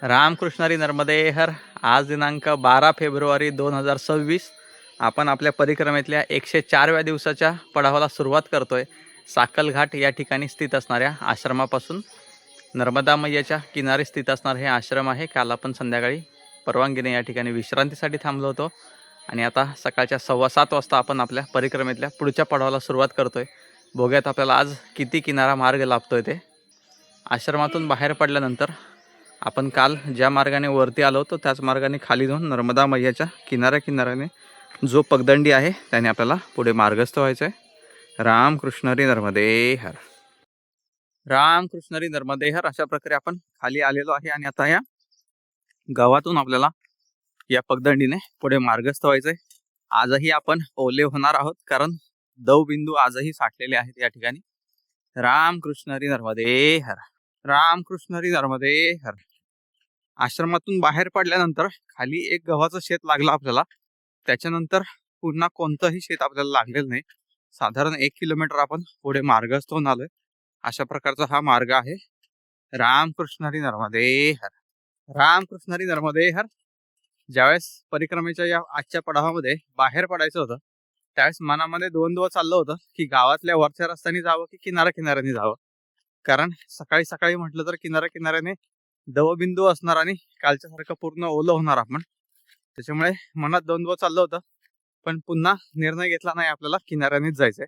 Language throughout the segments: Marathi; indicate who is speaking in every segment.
Speaker 1: रामकृष्णारी नर्मदे हर. आज दिनांक 12 फेब्रुवारी 2026 आपण आपल्या परिक्रमेतल्या 104व्या दिवसाच्या पडावाला सुरुवात करतोय. साकलघाट या ठिकाणी स्थित असणाऱ्या आश्रमापासून. नर्मदा मैयाच्या किनारी स्थित असणार हे आश्रम आहे. काल आपण संध्याकाळी परवानगीने या ठिकाणी विश्रांतीसाठी थांबलो होतो आणि आता सकाळच्या 7:15 वाजता आपण आपल्या परिक्रमेतल्या पुढच्या पडावाला सुरुवात करतोय. बघूयात आपल्याला आज किती किनारा मार्ग लाभतोय ते. आश्रमातून बाहेर पडल्यानंतर आपण काल ज्या मार्गाने वरती आलो होतो त्याच मार्गाने खाली जाऊन नर्मदा मैयाच्या किनाऱ्याने जो पगदंडी आहे त्याने आपल्याला पुढे मार्गस्थ व्हायचं आहे. रामकृष्णरी नर्मदे हर. रामकृष्णरी नर्मदे हर. अशा प्रकारे आपण खाली आलेलो आहे आणि आता या गावातून आपल्याला या पगदंडीने पुढे मार्गस्थ व्हायचंय. आजही आपण ओले होणार आहोत कारण दवबिंदू आजही साठलेले आहेत या ठिकाणी. रामकृष्णरी नर्मदे हर. रामकृष्णरी नर्मदे हर. आश्रमातून बाहेर पडल्यानंतर खाली एक गव्हाचं शेत लागलं आपल्याला. त्याच्यानंतर पुन्हा कोणतंही शेत आपल्याला लागलेलं नाही. साधारण 1 किलोमीटर आपण पुढे मार्गस्थ होऊन आलोय. अशा प्रकारचा हा मार्ग आहे. रामकृष्णरी नर्मदे हर. रामकृष्णरी नर्मदे हर. ज्यावेळेस परिक्रमेच्या या आजच्या पडावामध्ये बाहेर पडायचं होतं त्यावेळेस मनामध्ये द्वंद्व चाललं होतं की गावातल्या वरच्या रस्त्याने जावं की किनाऱ्याने जावं. कारण सकाळी सकाळी म्हटलं तर किनाऱ्याने दवबिंदू असणार आणि कालच्या सारखं पूर्ण ओलं होणार आपण. त्याच्यामुळे मनात द्वंद्व चाललं होतं पण पुन्हा निर्णय घेतला नाही, आपल्याला किनाऱ्यानेच जायचंय.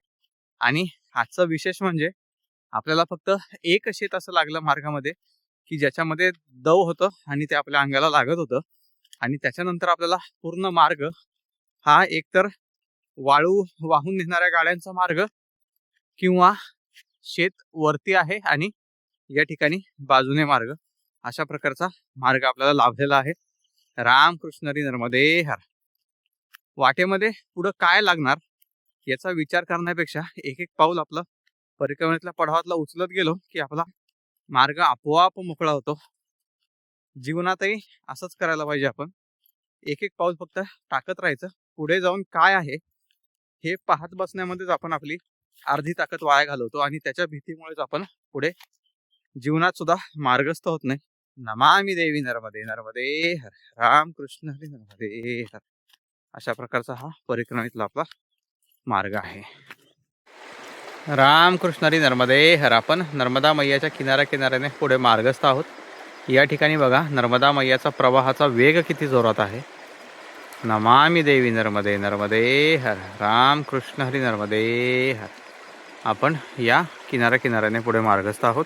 Speaker 1: आणि आजचं विशेष म्हणजे आपल्याला फक्त एक शेत असं लागलं मार्गामध्ये की ज्याच्यामध्ये दव होतं आणि ते आपल्या अंगाला लागत होतं. आणि त्याच्यानंतर आपल्याला पूर्ण मार्ग हा एकतर वाळू वाहून नेणाऱ्या गाड्यांचा मार्ग किंवा शेत वरती आहे आणि या ठिकाणी बाजूने मार्ग, अशा प्रकारचा मार्ग आपल्याला लाभलेला आहे. रामकृष्णरी नर्मदे हर. वाटेमध्ये पुढं काय लागणार याचा विचार करण्यापेक्षा एक एक पाऊल आपलं परिक्रमेतल्या पडावातला उचलत गेलो की आपला मार्ग आपोआप मोकळा होतो. जीवनातही असंच करायला पाहिजे. आपण एक एक पाऊल फक्त टाकत राहायचं. पुढे जाऊन काय आहे हे पाहत बसण्यामध्येच आपण आपली अर्धी ताकद वाया घालवतो आणि त्याच्या भीतीमुळेच आपण पुढे जीवनात सुद्धा मार्गस्थ होत नाही. नमामि देवी नर्मदे नर्मदे हर. रामकृष्ण हरी नर्मदे हर. अशा प्रकारचा हा परिक्रमेतला आपला मार्ग आहे. रामकृष्ण हरी नर्मदे हर. आपण नर्मदा मैयाच्या किनाऱ्याने पुढे मार्गस्थ आहोत. या ठिकाणी बघा नर्मदा मैयाचा प्रवाहाचा वेग किती जोरात आहे. नमामि देवी नर्मदे नर्मदे हर. रामकृष्ण हरी नर्मदे हर. आपण या किनाऱ्याने पुढे मार्गस्थ आहोत.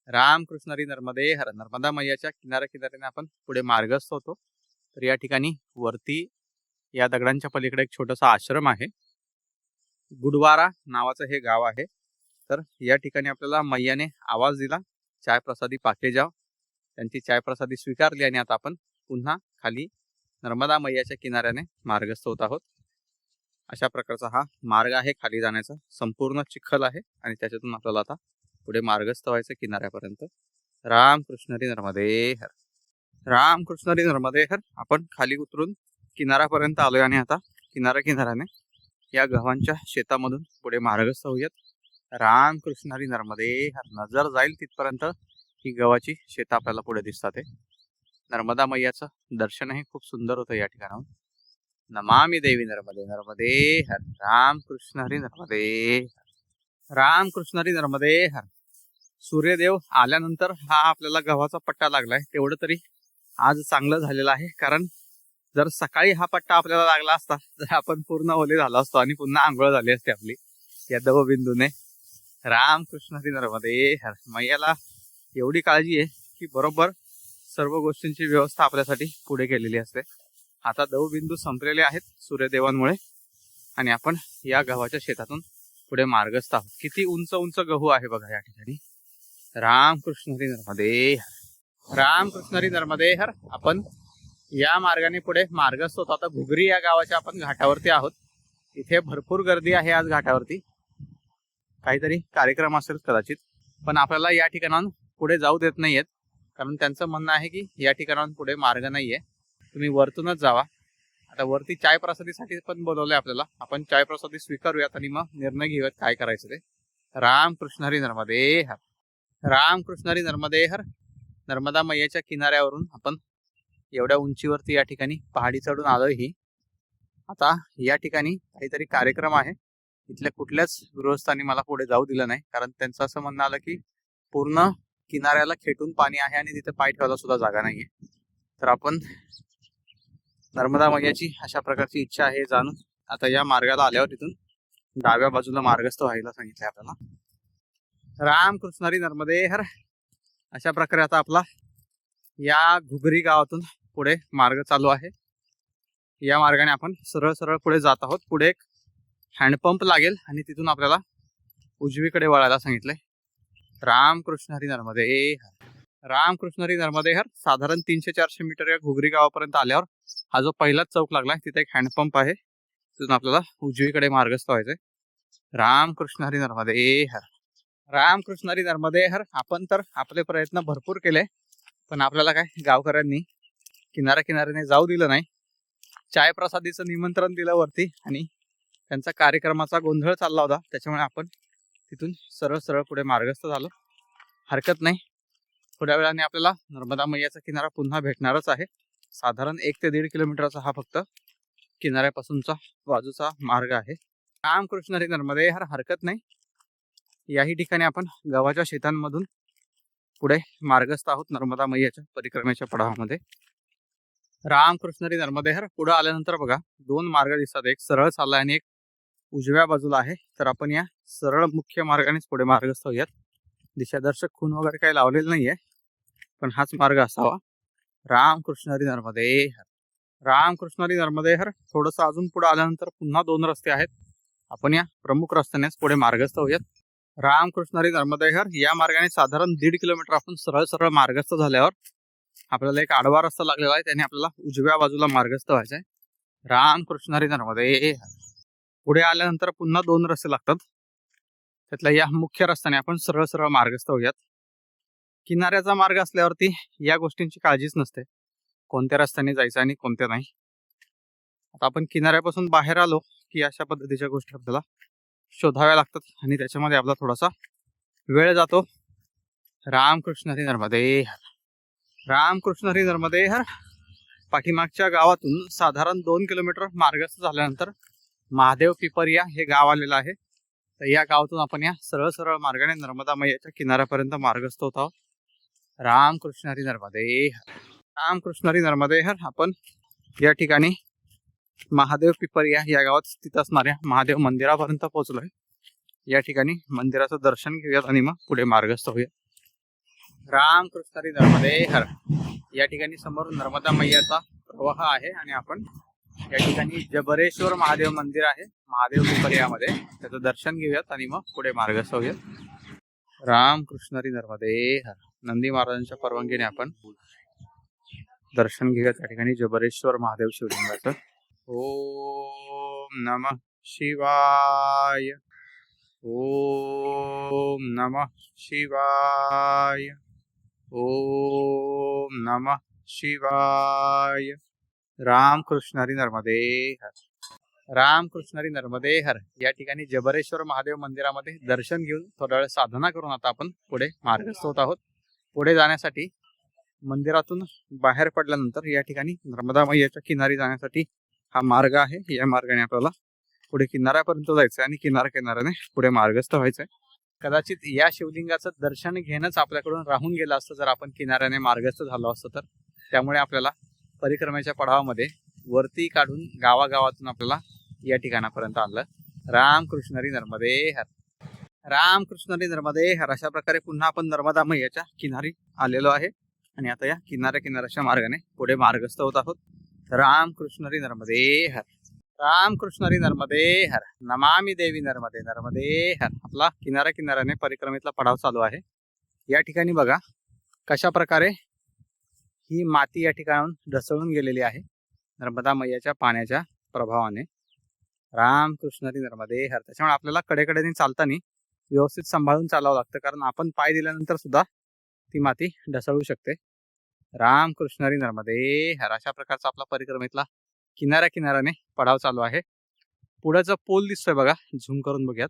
Speaker 1: रामकृष्ण हरी नर्मदे हर. नर्मदा मैयाच्या किनाऱ्याने आपण पुढे मार्गस्थ होतो. तर या ठिकाणी वरती या दगडांच्या पलीकडे एक छोटासा आश्रम आहे. गुडवारा नावाचं हे गाव आहे. तर या ठिकाणी आपल्याला मैयाने आवाज दिला, चाय प्रसादी पाके जाव. त्यांची चाय प्रसादी स्वीकारली आणि आता आपण पुन्हा खाली नर्मदा मैयाच्या किनाऱ्याने मार्गस्थ होत आहोत. अशा प्रकारचा हा मार्ग आहे खाली जाण्याचा. संपूर्ण चिखल आहे आणि त्याच्यातून आपल्याला आता पुढे मार्गस्थ व्हायचं किनाऱ्यापर्यंत. रामकृष्ण हरी नर्मदे हर. रामकृष्ण हरी नर्मदे हर. आपण खाली उतरून किनाऱ्यापर्यंत आलोय आणि आता किनाऱ्याने या गव्हांच्या शेतामधून पुढे मार्गस्थ होऊयात. रामकृष्ण हरी नर्मदे हर. नजर जाईल तिथपर्यंत ही गव्हाची शेतं आपल्याला पुढे दिसतात. नर्मदा मैयाचं दर्शनही खूप सुंदर होतं या ठिकाणाहून. नमामि देवी नर्मदे नर्मदे हर. रामकृष्ण हरी नर्मदे हर. रामकृष्ण हरी नर्मदे हर. सूर्यदेव आल्यानंतर हा आपल्याला गव्हाचा पट्टा लागलाय. तेवढं तरी आज चांगलं झालेलं आहे. कारण जर सकाळी हा पट्टा आपल्याला लागला असता तर आपण पूर्ण ओले झालो असतो आणि पुन्हा आंघोळ झाली असते आपली या दवबिंदूने. रामकृष्ण हरी नर्मदे हर. मैयाला एवढी काळजी आहे की बरोबर सर्व गोष्टींची व्यवस्था आपल्यासाठी पुढे केलेली असते. आता दवबिंदू संपलेले आहेत सूर्यदेवांमुळे आणि आपण या गव्हाच्या शेतातून पुढे मार्गस्थ आहोत. किती उंच उंच गहू आहे बघा या ठिकाणी. रामकृष्ण हरी नर्मदे हर. रामकृष्ण हरी नर्मदे हर. आपण या मार्गाने पुढे मार्गस्थ होतो. आता घुगरी या गावाच्या आपण घाटावरती आहोत. इथे भरपूर गर्दी आहे आज घाटावरती. काहीतरी कार्यक्रम असेल कदाचित, पण आपल्याला या ठिकाणाहून पुढे जाऊ देत नाहीयेत. कारण त्यांचं म्हणणं आहे की या ठिकाणाहून पुढे मार्ग नाहीये, तुम्ही वरतूनच जावा. आता वरती चाय प्रसादीसाठी पण बोलवलंय आपल्याला. आपण चाय प्रसादी स्वीकारूयात आणि मग निर्णय घेऊयात काय करायचं ते. रामकृष्ण हरी नर्मदे हर. रामकृष्ण हरी नर्मदे हर. नर्मदा मैयाच्या किनाऱ्यावरून आपण एवढ्या उंचीवरती या ठिकाणी पहाडी चढून आलोय ही. आता या ठिकाणी काहीतरी कार्यक्रम आहे. इथल्या कुठल्याच गृहस्थांनी मला पुढे जाऊ दिलं नाही, कारण त्यांचं असं म्हणणं आलं की पूर्ण किनाऱ्याला खेटून पाणी आहे आणि तिथे पाय ठेवायला सुद्धा जागा नाहीये. तर आपण नर्मदा मैयाची अशा प्रकारची इच्छा आहे जाणून आता या मार्गाला आल्यावर तिथून डाव्या बाजूला मार्गस्थ व्हायला सांगितलंय आपल्याला. रामकृष्ण हरी नर्मदे हर. अशा प्रकारे आता आपला या घुगरी गावातून पुढे मार्ग चालू आहे. या मार्गाने आपण सरळ सरळ पुढे जात आहोत. पुढे एक हँडपंप लागेल आणि तिथून आपल्याला उजवीकडे वळायला सांगितलंय. रामकृष्ण हरी नर्मदे हर. रामकृष्ण हरी नर्मदे हर. साधारण 300-400 मीटर या घुगरी गावापर्यंत आल्यावर हा जो पहिलाच चौक लागलाय तिथे एक हँडपंप आहे. तिथून आपल्याला उजवीकडे मार्गस्थ व्हायचंय. रामकृष्ण हरी नर्मदे हर. रामकृष्ण हरी नर्मदे हर. आपण तर आपले प्रयत्न भरपूर केले, पण आपल्याला काय गावकऱ्यांनी किनाऱ्याने जाऊ दिलं नाही. चाय प्रसादीचं निमंत्रण दिलं वरती आणि त्यांचा कार्यक्रमाचा गोंधळ चालला होता, त्याच्यामुळे आपण तिथून सरळ सरळ पुढे मार्गस्थ झालो. हरकत नाही, थोड्या वेळाने आपल्याला नर्मदा मैयाचा किनारा पुन्हा भेटणारच आहे. साधारण 1 ते 1.5 किलोमीटरचा हा फक्त किनाऱ्यापासूनचा बाजूचा मार्ग आहे. रामकृष्ण हरी नर्मदे हर. हरकत नाही, याही ठिकाणी आपण गव्हाच्या शेतांमधून पुढे मार्गस्थ आहोत नर्मदा मैयाच्या परिक्रमेच्या पडावामध्ये. रामकृष्ण हरी नर्मदे हर. पुढे आल्यानंतर बघा 2 मार्ग दिसतात, एक सरळ चालला आणि एक उजव्या बाजूला आहे. तर आपण या सरळ मुख्य मार्गानेच पुढे मार्गस्थ होऊयात. दिशादर्शक खून वगैरे काही लावलेलं नाहीये, पण हाच मार्ग असावा. रामकृष्ण हरी नर्मदे हर. रामकृष्ण हरी नर्मदे हर. थोडस अजून पुढे आल्यानंतर पुन्हा 2 रस्ते आहेत. आपण या प्रमुख रस्त्यानेच पुढे मार्गस्थ होऊयात. रामकृष्ण हरी नर्मदे हर. या मार्गाने साधारण 1.5 किलोमीटर आपण सरळ सरळ मार्गस्थ झाल्यावर आपल्याला एक आडवा रस्ता लागलेला आहे, त्याने आपल्याला उजव्या बाजूला मार्गस्थ व्हायचंय. रामकृष्ण हरी नर्मदे हर. पुढे आल्यानंतर पुन्हा 2 रस्ते लागतात. त्यातल्या या मुख्य रस्त्याने आपण सरळ सरळ मार्गस्थ होऊयात. किनाऱ्याचा मार्ग असल्यावरती या गोष्टींची काळजीच नसते, कोणत्या रस्त्याने जायचं आणि कोणत्या नाही. आता आपण किनाऱ्यापासून बाहेर आलो की अशा पद्धतीच्या गोष्टी आपल्याला शोधाव्या लागतात आणि त्याच्यामध्ये आपला थोडासा वेळ जातो. रामकृष्ण हरी नर्मदे हर. रामकृष्ण हरी नर्मदे हर. पाठीमागच्या गावातून साधारण 2 किलोमीटर मार्गस्थ झाल्यानंतर महादेव पिपरिया हे गाव आलेलं आहे. तर या गावातून आपण या सरळ सरळ मार्गाने नर्मदा मैयाच्या किनाऱ्यापर्यंत मार्गस्थ होत आहोत. रामकृष्ण हरी नर्मदे हर. रामकृष्ण हरी नर्मदे हर. आपण या ठिकाणी महादेव पिपरिया या गावात स्थित असणाऱ्या महादेव मंदिरापर्यंत पोहोचलोय. या ठिकाणी मंदिराचं दर्शन घेऊयात आणि मग पुढे मार्गस्थ होऊया. रामकृष्ण हरी नर्मदे हर. या ठिकाणी समोर नर्मदा मैयाचा प्रवाह आहे आणि आपण या ठिकाणी जबरेश्वर महादेव मंदिर आहे महादेव पिपरियामध्ये, त्याचं दर्शन घेऊयात आणि मग पुढे मार्गस्थ होऊयात. रामकृष्ण हरी नर्मदे हर. नंदी महाराजांच्या परवानगीने आपण दर्शन घेऊयात या ठिकाणी जबरेश्वर महादेव शिवलिंगाचं. ओम नमः शिवाय. ओम नमः शिवाय. ओम नमः शिवाय. रामकृष्ण हरी नर्मदे हर. रामकृष्ण हरी नर्मदे हर. या ठिकाणी जबरेश्वर महादेव मंदिरामध्ये दर्शन घेऊन थोडा वेळ साधना करून आता आपण पुढे मार्गस्थ होत आहोत. पुढे जाण्यासाठी मंदिरातून बाहेर पडल्यानंतर या ठिकाणी नर्मदा मैयाच्या किनारी जाण्यासाठी हा मार्ग आहे. या मार्गाने आपल्याला पुढे किनाऱ्यापर्यंत जायचं आणि किनाऱ्याने पुढे मार्गस्थ व्हायचंय. कदाचित या शिवलिंगाचं दर्शन घेणंच आपल्याकडून राहून गेलं असतं जर आपण किनाऱ्याने मार्गस्थ झालो असतो तर. त्यामुळे आपल्याला परिक्रमेच्या पडावामध्ये वरती काढून गावागावातून आपल्याला या ठिकाणापर्यंत आणलं. रामकृष्ण हरी नर्मदे हर. रामकृष्ण हरी नर्मदे हर. अशा प्रकारे पुन्हा आपण नर्मदा मैयाच्या किनारी आलेलो आहे आणि आता या किनाऱ्याच्या मार्गाने पुढे मार्गस्थ होत आहोत. रामकृष्ण हरी नर्मदे हर. रामकृष्ण हरी नर्मदे हर. नमामि देवी नर्मदे नर्मदे हर. आपला किनाऱ्याने परिक्रमेतला पडाव चालू आहे. या ठिकाणी बघा कशा प्रकारे ही माती या ठिकाणाहून ढसळून गेलेली आहे नर्मदा मैयाच्या पाण्याच्या प्रभावाने. रामकृष्ण हरी नर्मदे हर. त्याच्यामुळे आपल्याला कडेकडेने चालताना व्यवस्थित सांभाळून चालावं लागतं, कारण आपण पाय दिल्यानंतर सुद्धा ती माती ढसळू शकते. रामकृष्ण हरी नर्मदे हर. अशा प्रकारचा आपला परिक्रमेतला किनाऱ्याने पडाव चालू आहे. पुढेचा पूल दिसतोय बघा, झूम करून बघूयात.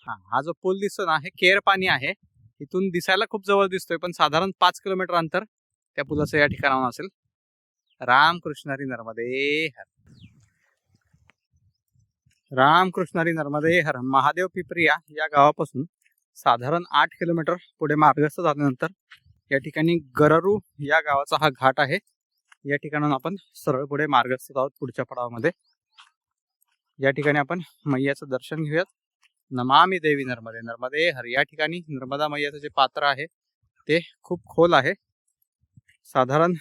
Speaker 1: हा जो पूल दिसतो ना, हे केर पाणी आहे. इथून दिसायला खूप जवळ दिसतोय, पण साधारण 5 किलोमीटर अंतर त्या पुलाचं या ठिकाणाहून असेल. रामकृष्ण हरी नर्मदे हर. रामकृष्ण हरी नर्मदे हर. महादेव पिपरिया या गावापासून साधारण 8 किलोमीटर पुढे मार्गस्थ झाल्यानंतर या ठिकाणी गररू या गावाचा हा घाट आहे. या ठिकाणाहून आपण सरळ पुढे मार्गस्थ आहोत पुढच्या पडावामध्ये. या ठिकाणी आपण मैयाचं दर्शन घेऊयात. नमामि देवी नर्मदे नर्मदे हर. या ठिकाणी नर्मदा मैयाचं जे पात्र आहे ते खूप खोल आहे. साधारण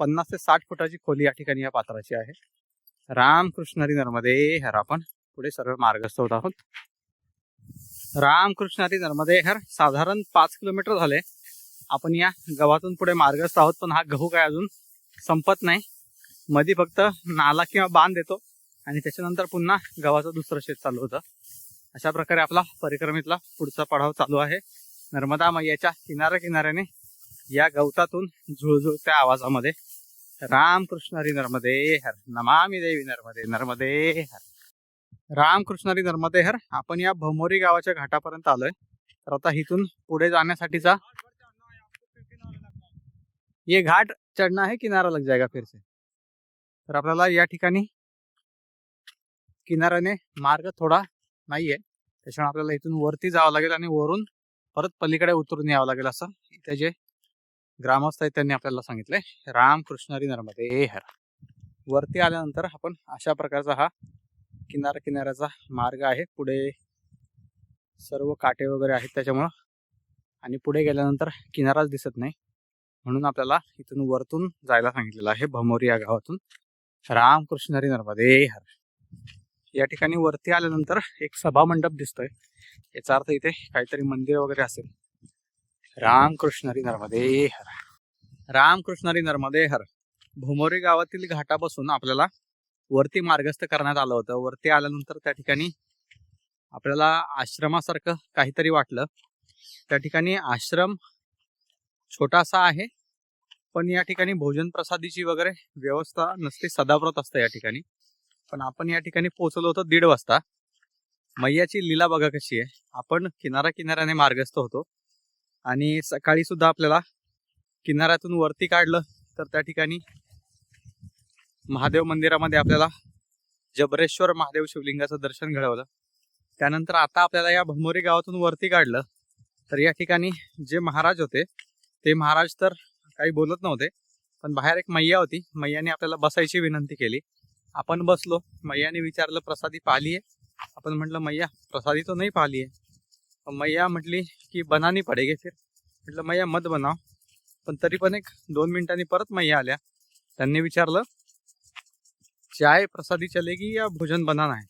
Speaker 1: 50 ते 60 फुटाची खोली या ठिकाणी या पात्राची आहे. रामकृष्ण हरी नर्मदे हर. आपण पुढे सरळ मार्गस्थ होत आहोत. रामकृष्ण हरी नर्मदे हर. साधारण 5 किलोमीटर झाले आपण या गावातून पुढे मार्गस्थ आहोत, पण हा गहू काय अजून संपत नाही. मध्ये फक्त नाला किंवा बांध येतो आणि त्याच्यानंतर पुन्हा गावाचं दुसरं शेत चालू होतं. अशा प्रकारे आपला परिक्रमेतला पुढचा पडाव चालू आहे. नर्मदा मैयाच्या किनाऱ्याने या गवतातून झुळझुळत्या आवाजामध्ये रामकृष्ण हरी नर्मदे हर. नमामि देवी नर्मदे नर्मदे हर. रामकृष्ण हरी नर्मदे हर. आपण या भमोरी गावाच्या घाटापर्यंत आलोय. तर आता इथून पुढे जाण्यासाठीचा ये घाट चढना है, किनारा लग जाएगा फिर से. तर आपल्याला या ठिकाणी किनाऱ्याने मार्ग थोडा नाहीये, त्याच्यामुळे आपल्याला इथून वरती जावं लागेल आणि वरून परत पलीकडे उतरून यावं लागेल असं इथे जे ग्रामस्थ आहेत त्यांनी आपल्याला सांगितलंय. रामकृष्ण हरी नर्मदे हर. वरती आल्यानंतर आपण अशा प्रकारचा हा किनाऱ्याचा मार्ग आहे. पुढे सर्व काटे वगैरे आहेत त्याच्यामुळं, आणि पुढे गेल्यानंतर किनाराच दिसत नाही, म्हणून आपल्याला इथून वरतून जायला सांगितलेलं आहे भमोरी या गावातून. रामकृष्ण हरी नर्मदे हर. या ठिकाणी वरती आल्यानंतर एक सभा मंडप दिसतोय, याचा अर्थ इथे काहीतरी मंदिर वगैरे असेल. रामकृष्ण हरी नर्मदे हर. रामकृष्ण हरी नर्मदे हर. भोमोरी गावातील घाटापासून आपल्याला वरती मार्गस्थ करण्यात आलं होतं. वरती आल्यानंतर त्या ठिकाणी आपल्याला आश्रमासारखं काहीतरी वाटलं. त्या ठिकाणी आश्रम छोटासा आहे, पण या ठिकाणी भोजन प्रसादीची वगैरे व्यवस्था नसते, सदाव्रत असतं या ठिकाणी. पण आपण या ठिकाणी पोहोचलो होतो 1:30 वाजता. मैयाची लीला बघा कशी आहे. आपण किनाऱ्याने मार्गस्थ होतो आणि सकाळी सुद्धा आपल्याला किनाऱ्यातून वरती काढलं तर त्या ठिकाणी महादेव मंदिरामध्ये आपल्याला जबरेश्वर महादेव शिवलिंगाचं दर्शन घडवलं. त्यानंतर आता आपल्याला या भमोरी गावातून वरती काढलं तर या ठिकाणी जे महाराज होते ते महाराज तर काही बोलत नव्हते, पण बाहेर एक मैया होती. मैयाने आपल्याला बसायची विनंती केली. आपण बसलो. मैयाने विचारलं प्रसादी पाहिली आहे. आपण म्हटलं मैया प्रसादी तो नाही पाहिली आहे. मैया म्हटली की बनानी पडेगी फिर. म्हटलं मैया मत बनाव. पण तरी पण एक 2 मिनिटांनी परत मैया आल्या. त्यांनी विचारलं चाय प्रसादी चलेगी या भोजन बनाना है.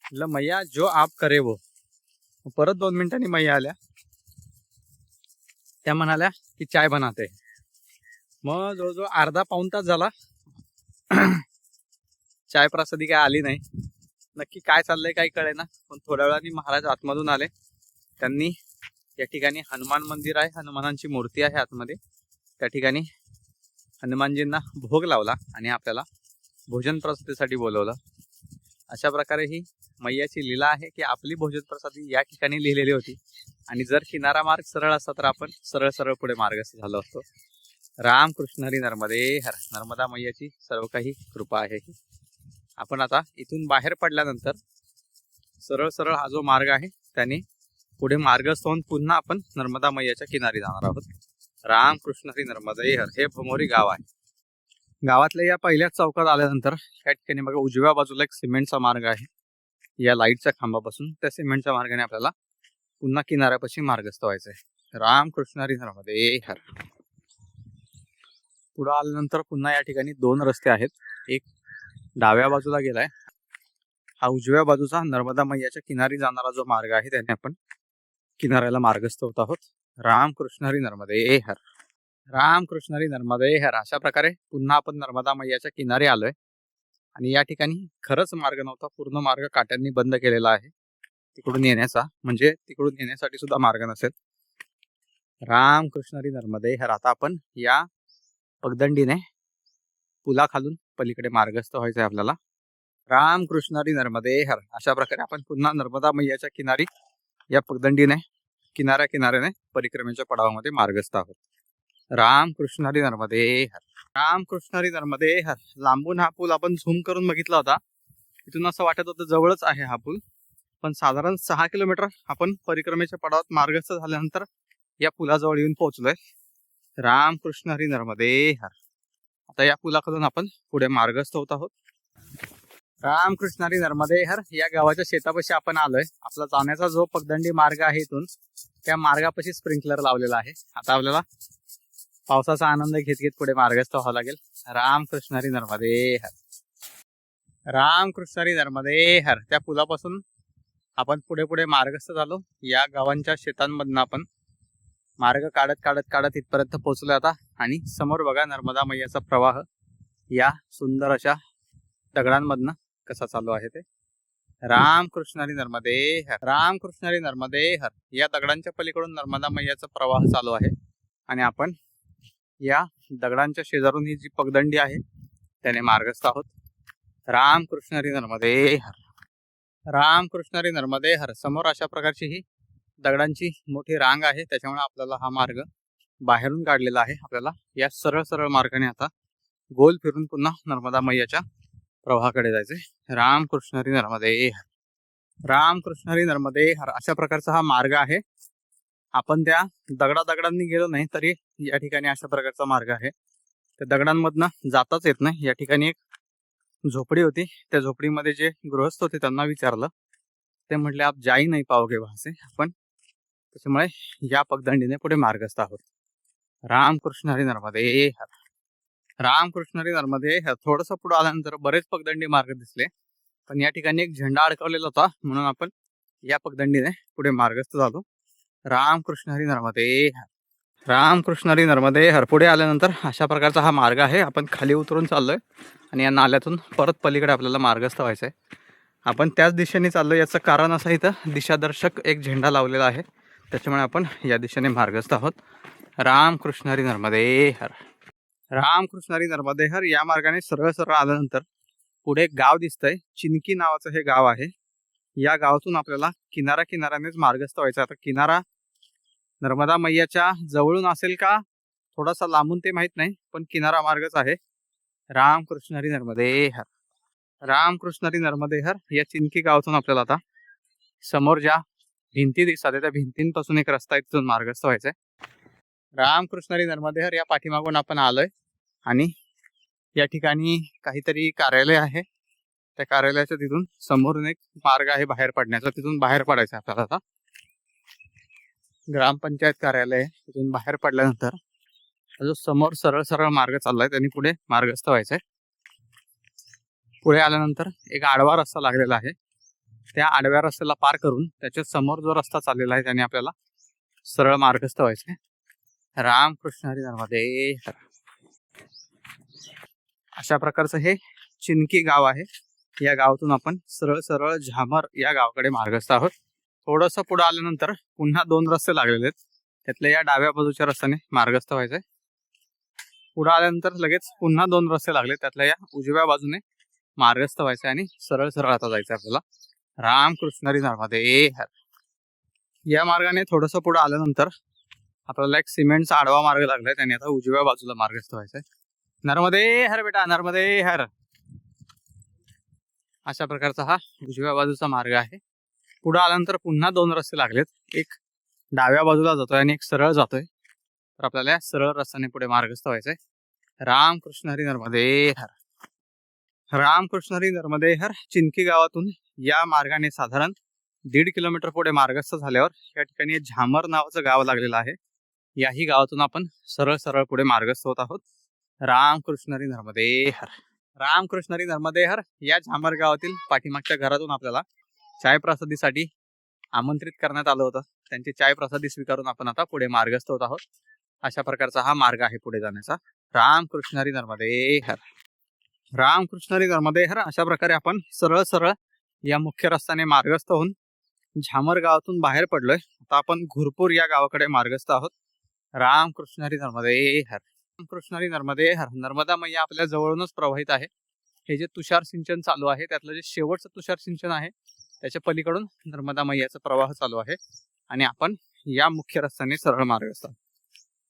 Speaker 1: म्हटलं मैया जो आप करे वो. परत 2 मिनिटांनी मैया आल्या. त्या म्हणाल्या की चाय बनाते. मग जवळजवळ अर्धा पाऊण तास झाला चाय प्रसादी काय आली नाही. नक्की काय चाललंय काही कळेना. पण थोड्या वेळाने महाराज आतमधून आले. त्यांनी या ठिकाणी हनुमान मंदिर आहे, हनुमानांची मूर्ती आहे आतमध्ये, त्या ठिकाणी हनुमानजींना भोग लावला आणि आपल्याला भोजन प्रसादीसाठी बोलवलं. अशा प्रकारे ही मैयाची लीला आहे की आपली भोजन प्रसादी या ठिकाणी लिहिलेली होती आणि जर किनारा मार्ग सरळ असता तर आपण सरळ पुढे मार्गस्थ झालो असतो. रामकृष्ण हरी नर्मदे हर. नर्मदा मैयाची सर्व काही कृपा आहे. आपण आता इथून बाहेर पडल्यानंतर सरळ हा जो मार्ग आहे त्याने पुढे मार्गस्थ होऊन पुन्हा आपण नर्मदा मैयाच्या किनारी जाणार आहोत. रामकृष्ण हरी नर्मदे हर. हे भमोरी गाव आहे. गावातल्या या पहिल्याच चौकात आल्यानंतर या ठिकाणी बघा उजव्या बाजूला एक सिमेंटचा मार्ग आहे. या लाईटच्या खांबापासून त्या सिमेंटच्या मार्गाने आपल्याला पुन्हा किनाऱ्यापाशी मार्गस्थ व्हायचंय. रामकृष्ण हरी नर्मदे हर. पुढे आल्यानंतर पुन्हा या ठिकाणी 2 रस्ते आहेत. एक डाव्या बाजूला गेलाय, हा उजव्या बाजूचा नर्मदा मैयाच्या किनारी जाणारा जो मार्ग आहे त्याने आपण किनाऱ्याला मार्गस्थ होत आहोत. रामकृष्ण हरी नर्मदे हर. रामकृष्ण हरी नर्मदे हर. अशा प्रकारे पुन्हा आपण नर्मदा मैयाच्या किनारी आलोय आणि या ठिकाणी खरंच मार्ग नव्हता. पूर्ण मार्ग काट्यांनी बंद केलेला आहे तिकडून येण्याचा, म्हणजे तिकडून येण्यासाठी सुद्धा मार्ग नसेल. रामकृष्ण हरी नर्मदे हर. आता आपण या पगदंडीने पुलाखालून पलीकडे मार्गस्थ व्हायचंय आपल्याला. रामकृष्ण हरी नर्मदे हर. अशा प्रकारे आपण पुन्हा नर्मदा मैयाच्या किनारी या पगदंडीने किनाऱ्या किनाऱ्याने परिक्रमेच्या पडावामध्ये मार्गस्थ आहोत. रामकृष्ण हरी नर्मदे हर. रामकृष्ण हरी नर्मदे हर. लांबून हा पूल आपण झूम करून बघितला होता. इथून असं वाटत होतं जवळच आहे हा पूल, पण साधारण 6 किलोमीटर आपण परिक्रमेच्या पडावात मार्गस्थ झाल्यानंतर या पुलाजवळ येऊन पोहोचलोय. रामकृष्ण हरी नर्मदे हर. आता या पुलाकडून आपण पुढे मार्गस्थ होत आहोत. रामकृष्ण हरी नर्मदे हर. या गावाच्या शेतापाशी आपण आलोय. आपला जाण्याचा जो पगदंडी मार्ग आहे इथून, त्या मार्गापाशी स्प्रिंकलर लावलेला आहे. आता आपल्याला पावसाचा आनंद घेत घेत पुढे मार्गस्थ व्हावं लागेल. रामकृष्ण हरी नर्मदे हर. रामकृष्ण हरी नर्मदे हर. त्या पुलापासून आपण पुढे पुढे मार्गस्थ झालो. या गावांच्या शेतांमधनं आपण मार्ग काढत काढत काढत इथपर्यंत पोहोचलो आता. आणि समोर बघा नर्मदा मैयाचा प्रवाह या सुंदर अशा दगडांमधनं कसा चालू आहे ते. रामकृष्ण हरी नर्मदे हर. रामकृष्ण हरी नर्मदे हर. या दगडांच्या पलीकडून नर्मदा मैयाचा प्रवाह चालू आहे आणि आपण या दगडांच्या शेजारून ही जी पगदंडी आहे त्याने मार्गस्थ आहोत. रामकृष्ण हरी नर्मदे हर. रामकृष्ण हरी नर्मदे हर. समोर अशा प्रकारची ही दगडांची मोठी रांग आहे, त्याच्यामुळे आपल्याला हा मार्ग बाहेरून काढलेला आहे. आपल्याला या सरळ सरळ मार्गाने आता गोल फिरून पुन्हा नर्मदा मैयाच्या प्रवाहाकडे जायचंय. रामकृष्ण हरी नर्मदे हर. रामकृष्ण हरी नर्मदे हर. अशा प्रकारचा हा मार्ग आहे. आपण त्या दगडांनी गेलो नाही तरी या ठिकाणी अशा प्रकारचा मार्ग आहे. त्या दगडांमधनं जाताच येत नाही. या ठिकाणी एक झोपडी होती. त्या झोपडीमध्ये जे गृहस्थ होते त्यांना विचारलं, ते म्हटले आप जा ही नाही पाओगे वहां से. आपण त्याच्यामुळे या पगदंडीने पुढे मार्गस्थ आहोत. रामकृष्ण हरी नर्मदे हर. रामकृष्ण हरी नर्मदे हर. थोडंसं पुढे आल्यानंतर बरेच पगदंडी मार्ग दिसले, पण या ठिकाणी एक झेंडा अडकवलेला होता म्हणून आपण या पगदंडीने पुढे मार्गस्थ झालो. रामकृष्ण हरी नर्मदे हर. रामकृष्ण हरी नर्मदे हर. पुढे आल्यानंतर अशा प्रकारचा हा मार्ग आहे. आपण खाली उतरून चाललोय आणि या नाल्यातून परत पलीकडे आपल्याला मार्गस्थ व्हायचं आहे. आपण त्याच दिशेने चाललो. याचं कारण असं इथं दिशादर्शक एक झेंडा लावलेला आहे, त्याच्यामुळे आपण या दिशेने मार्गस्थ आहोत. रामकृष्ण हरी नर्मदे हर. रामकृष्ण हरी नर्मदे हर. या मार्गाने सरळ सरळ आल्यानंतर पुढे एक गाव दिसतंय. चिनकी नावाचं हे गाव आहे. या गावातून आपल्याला किनारा किनाऱ्यानेच मार्गस्थ व्हायचं. आता किनारा नर्मदा मैयाच्या जवळून असेल का थोडासा लांबून ते माहित नाही, पण किनारा मार्गच आहे. रामकृष्ण हरी नर्मदे हर. रामकृष्ण हरी नर्मदे हर. या चिनकी गावातून आपल्याला आता समोर ज्या भिंती दिसतात त्या भिंतींपासून एक रस्ता आहे, तिथून मार्गस्थ व्हायचंय. रामकृष्ण हरी नर्मदे हर. या पाठीमागून आपण आलोय आणि या ठिकाणी काहीतरी कार्यालय आहे. त्या कार्यालयाच्या तिथून समोरून एक मार्ग आहे बाहेर पडण्याचा, तिथून बाहेर पडायचं आपल्याला. आता ग्रामपंचायत कार्यालय आहे, तिथून बाहेर पडल्यानंतर जो समोर सरळ सरळ मार्ग चाललाय त्यांनी पुढे मार्गस्थ व्हायचंय. पुढे आल्यानंतर एक आडवा रस्ता लागलेला आहे. त्या आडव्या रस्त्याला पार करून त्याच्या समोर जो रस्ता चाललेला आहे त्याने आपल्याला सरळ मार्गस्थ व्हायचंय. रामकृष्ण हरी नर्मदे हर. अशा प्रकारचं हे चिनकी गाव आहे. या गावातून आपण सरळ सरळ झामर या गावाकडे मार्गस्थ आहोत. थोडंसं पुढे आल्यानंतर पुन्हा 2 रस्ते लागलेले आहेत. त्यातल्या या डाव्या बाजूच्या रस्त्याने मार्गस्थ व्हायचंय. पुढे आल्यानंतर लगेच पुन्हा 2 रस्ते लागले, त्यातल्या या उजव्या बाजूने मार्गस्थ व्हायचंय आणि सरळ सरळ आता जायचंय आपल्याला. रामकृष्ण हरी नर्मदे हर. या मार्गाने थोडंसं पुढे आल्यानंतर आपल्याला एक सिमेंटचा आडवा मार्ग लागलाय, त्याने आता उजव्या बाजूला मार्गस्थ व्हायचंय. नर्मदे हर बेटा, नर्मदे हर. अशा प्रकारचा हा उजव्या बाजूचा मार्ग आहे. पुढे आल्यानंतर पुन्हा 2 रस्ते लागलेत. एक डाव्या बाजूला जातोय आणि एक सरळ जातोय. तर आपल्याला सरळ रस्त्याने पुढे मार्गस्थ व्हायचंय. रामकृष्ण हरी नर्मदे हर. रामकृष्ण हरी नर्मदे हर. चिनकी गावातून या मार्गाने साधारण 1.5 किलोमीटर पुढे मार्गस्थ झाल्यावर या ठिकाणी झामर नावाचं गाव लागलेलं आहे. याही गावातून आपण सरळ सरळ पुढे मार्गस्थ होत आहोत. रामकृष्ण हरी नर्मदे हर. रामकृष्ण हरी नर्मदे हर. या झामर गावातील पाठीमागच्या घरातून आपल्याला चाय प्रसादीसाठी आमंत्रित करण्यात आलं होतं. त्यांची चाय प्रसादी स्वीकारून आपण आता पुढे मार्गस्थ होत आहोत. अशा प्रकारचा हा मार्ग आहे पुढे जाण्याचा. रामकृष्ण हरी नर्मदे हर. रामकृष्ण हरी नर्मदे हर. अशा प्रकारे आपण सरळ सरळ या मुख्य रस्त्याने मार्गस्थ होऊन झामर गावातून बाहेर पडलोय. आता आपण घुरपूर या गावाकडे मार्गस्थ आहोत. रामकृष्ण हरी नर्मदे हर. रामकृष्ण हरी नर्मदे हर. नर्मदा मैया आपल्या जवळूनच प्रवाहित आहे. हे जे तुषार सिंचन चालू आहे त्यातलं जे शेवटचं तुषार सिंचन आहे त्याच्या पलीकडून नर्मदा मैयाचा प्रवाह चालू आहे. आणि आपण या मुख्य रस्त्याने सरळ मार्गस्थ आहोत.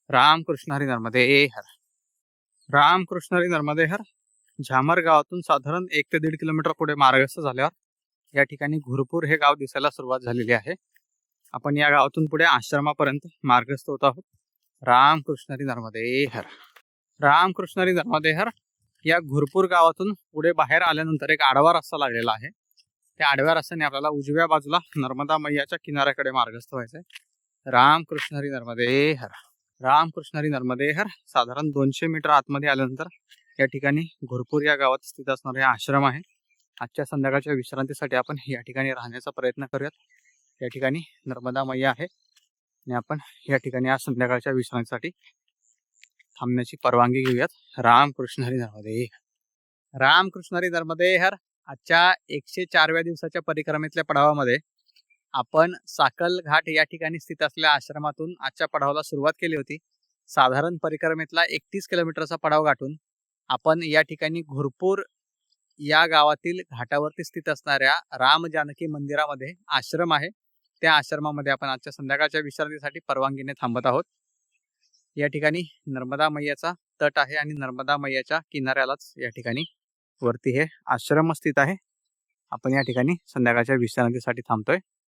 Speaker 1: रामकृष्ण हरी नर्मदे हर. रामकृष्ण हरी नर्मदे हर. झामर गावातून साधारण 1 ते 1.5 किलोमीटर पुढे मार्गस्थ झाल्यावर या ठिकाणी घुरपूर हे गाव दिसायला सुरुवात झालेली आहे. आपण या गावातून पुढे आश्रमापर्यंत मार्गस्थ होत आहोत. रामकृष्ण हरी नर्मदे हर. रामकृष्ण हरी नर्मदे हर. या घुरपूर गावातून पुढे बाहेर आल्यानंतर एक आडवा रस्ता लागलेला आहे. त्या आडव्या रस्त्याने आपल्याला उजव्या बाजूला नर्मदा मैयाच्या किनाऱ्याकडे मार्गस्थ व्हायचंय. रामकृष्ण हरी नर्मदे हर. रामकृष्ण हरी नर्मदे हर. साधारण 200 मीटर आतमध्ये आल्यानंतर या ठिकाणी घुरपूर या गावात स्थित असणारा हे आश्रम आहे. आजच्या संध्याकाळच्या विश्रांतीसाठी आपण या ठिकाणी राहण्याचा प्रयत्न करूयात. या ठिकाणी नर्मदा मैया आहे आणि आपण या ठिकाणी आज संध्याकाळच्या विश्रांतीसाठी थांबण्याची परवानगी घेऊयात. रामकृष्ण हरी नर्मदे. रामकृष्ण हरी नर्मदे हर. आजच्या 104व्या दिवसाच्या परिक्रमेतल्या पडावामध्ये आपण साकल घाट या ठिकाणी स्थित असलेल्या आश्रमातून आजच्या पडावाला सुरुवात केली होती. साधारण परिक्रमेतला 31 किलोमीटरचा पडाव गाठून आपण या ठिकाणी घुरपूर या गावातील घाटावरती स्थित असणाऱ्या राम जानकी मंदिरामध्ये आश्रम आहे, त्या आश्रमामध्ये आपण आजच्या संध्याकाळच्या विश्रांतीसाठी परवानगीने थांबत आहोत. या ठिकाणी नर्मदा मैयाचा तट आहे आणि नर्मदा मैयाच्या किनाऱ्यालाच या ठिकाणी वरती हे आश्रम स्थित आहे. आपण या ठिकाणी संध्याकाळच्या विश्रांतीसाठी थांबतोय.